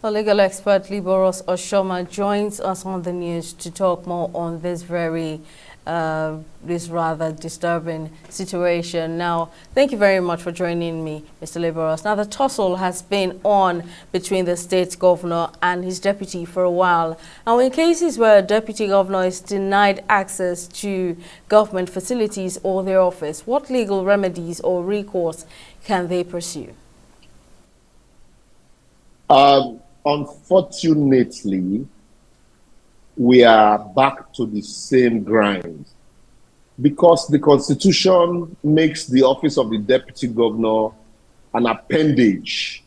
Our legal expert Liboros Oshoma joins us on the news to talk more on this this rather disturbing situation. Now, thank you very much for joining me, Mr. Liboros. Now, the tussle has been on between the state governor and his deputy for a while. Now, in cases where a deputy governor is denied access to government facilities or their office, what legal remedies or recourse can they pursue? Unfortunately, we are back to the same grind because the Constitution makes the office of the deputy governor an appendage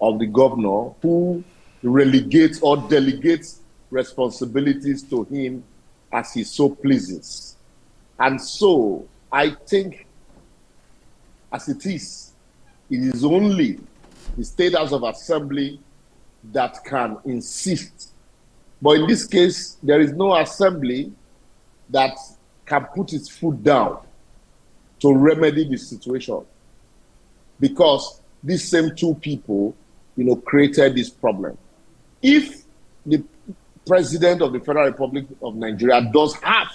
of the governor who relegates or delegates responsibilities to him as he so pleases. And so I think as it is only the State House of Assembly that can insist. But in this case, there is no assembly that can put its foot down to remedy the situation. Because these same two people, created this problem. If the President of the Federal Republic of Nigeria does half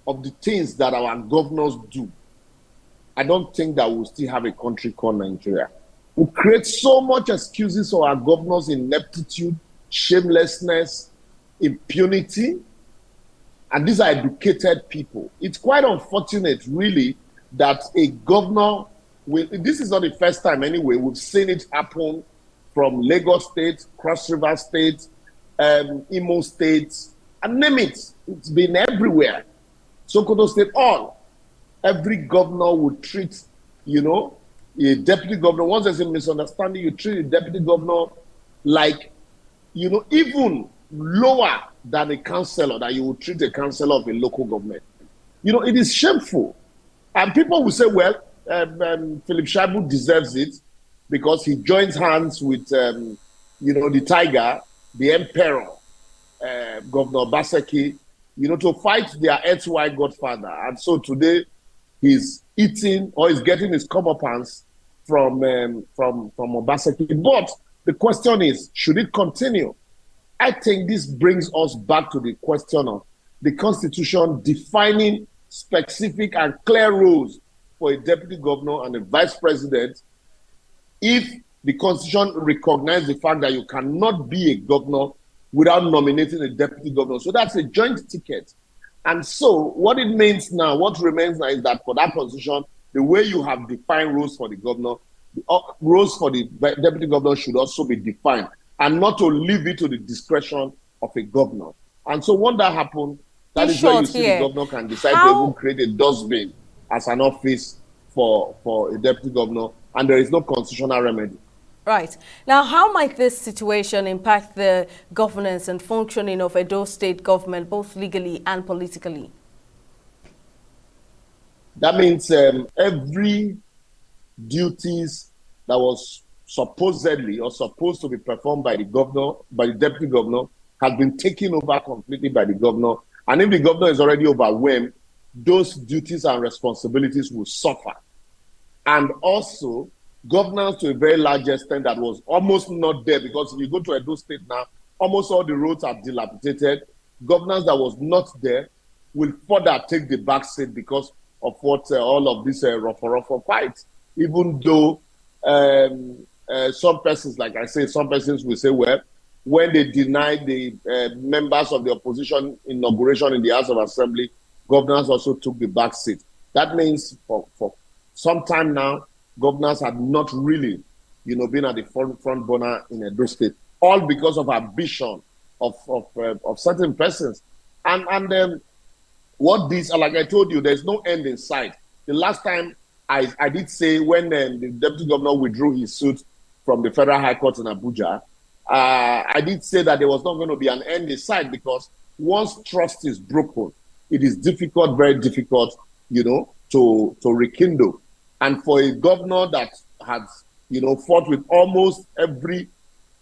of the things that our governors do, I don't think that we'll still have a country called Nigeria. We create so much excuses for our governors' ineptitude, shamelessness, impunity, and these are educated people. It's quite unfortunate, really, that a governor this is not the first time anyway, we've seen it happen from Lagos State, Cross River State, Imo State, and name it. It's been everywhere. Sokoto State, every governor would treat, a deputy governor. Once there's a misunderstanding, you treat a deputy governor like, even lower than a councillor that you would treat a councillor of a local government. It is shameful. And people will say, well, Philip Shaibu deserves it because he joins hands with, the tiger, the emperor, Governor Obaseki, to fight their ex-wife godfather. And so today, he's eating or he's getting his comeuppance from Obaseki. But the question is, should it continue? I think this brings us back to the question of the Constitution defining specific and clear rules for a deputy governor and a vice president. If the Constitution recognizes the fact that you cannot be a governor without nominating a deputy governor. So that's a joint ticket. And so what it means now, what remains now is that for that position, the way you have defined rules for the governor, rules for the deputy governor should also be defined and not to leave it to the discretion of a governor. And so when that happens, that is where you see the governor can decide to even create a dustbin as an office for a deputy governor, and there is no constitutional remedy. Right. Now, how might this situation impact the governance and functioning of Edo State government, both legally and politically? That means every duties that was supposedly or supposed to be performed by the governor, by the deputy governor, has been taken over completely by the governor. And if the governor is already overwhelmed, those duties and responsibilities will suffer. And also, governance to a very large extent that was almost not there, because if you go to Edo State now, almost all the roads are dilapidated. Governance that was not there will further take the back seat because of what all of this rough fights. Even though some persons, like I say, some persons will say, well, when they denied the members of the opposition inauguration in the House of Assembly, governors also took the back seat. That means for some time now, governors had not really, been at the front burner in Edo State, all because of ambition of certain persons. And what this, like I told you, there's no end in sight. The last time I did say when the deputy governor withdrew his suit from the Federal High Court in Abuja, I did say that there was not going to be an end in sight, because once trust is broken, it is difficult, very difficult, to rekindle. And for a governor that has, fought with almost every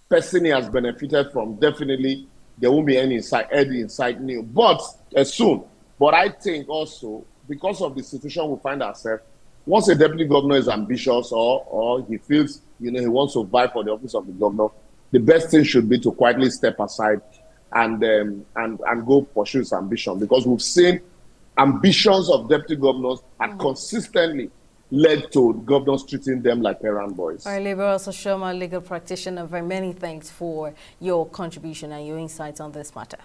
person he has benefited from, definitely there won't be any insight new. But soon. But I think also, because of the situation we find ourselves, once a deputy governor is ambitious or he feels you know, he wants to vie for the office of the governor, the best thing should be to quietly step aside and go pursue his ambition, because we've seen ambitions of deputy governors had consistently led to governors treating them like errand boys. All right, Liberal Oshoma, legal practitioner, very many thanks for your contribution and your insights on this matter.